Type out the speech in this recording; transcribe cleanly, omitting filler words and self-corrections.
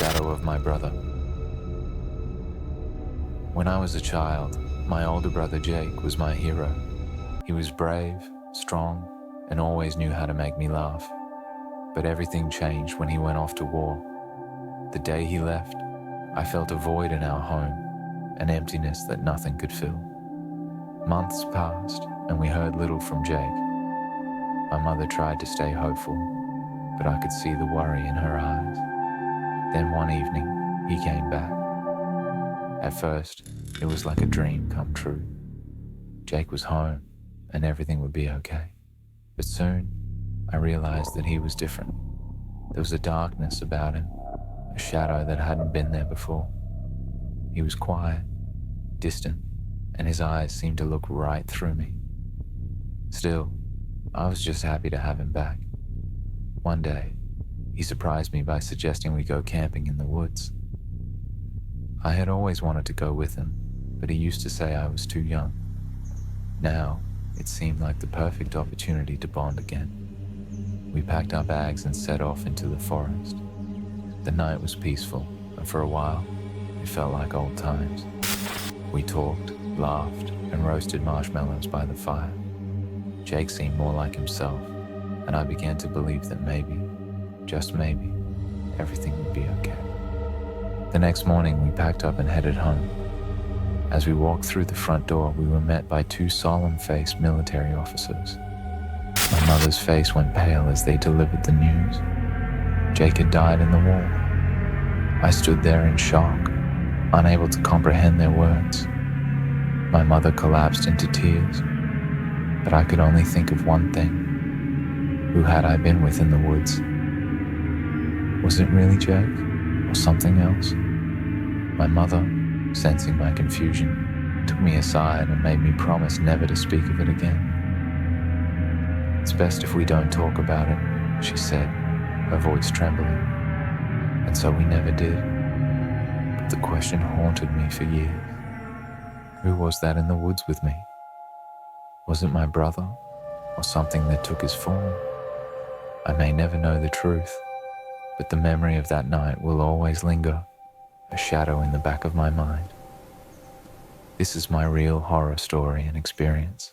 shadow of my brother. When I was a child, my older brother Jake was my hero. He was brave, strong, and always knew how to make me laugh. But everything changed when he went off to war. The day he left, I felt a void in our home, an emptiness that nothing could fill. Months passed, and we heard little from Jake. My mother tried to stay hopeful, but I could see the worry in her eyes. Then one evening, he came back. At first, it was like a dream come true. Jake was home, and everything would be okay. But soon, I realized that he was different. There was a darkness about him, a shadow that hadn't been there before. He was quiet, distant, and his eyes seemed to look right through me. Still, I was just happy to have him back. One day, he surprised me by suggesting we go camping in the woods. I had always wanted to go with him, but he used to say I was too young. Now, it seemed like the perfect opportunity to bond again. We packed our bags and set off into the forest. The night was peaceful, and for a while, it felt like old times. We talked, laughed, and roasted marshmallows by the fire. Jake seemed more like himself, and I began to believe that maybe, just maybe, everything would be okay. The next morning, we packed up and headed home. As we walked through the front door, we were met by two solemn-faced military officers. My mother's face went pale as they delivered the news. Jake had died in the war. I stood there in shock, unable to comprehend their words. My mother collapsed into tears, but I could only think of one thing. Who had I been with in the woods? Was it really Jake, or something else? My mother, sensing my confusion, took me aside and made me promise never to speak of it again. "It's best if we don't talk about it," she said, her voice trembling. And so we never did. But the question haunted me for years. Who was that in the woods with me? Was it my brother, or something that took his form? I may never know the truth, but the memory of that night will always linger, a shadow in the back of my mind. This is my real horror story and experience.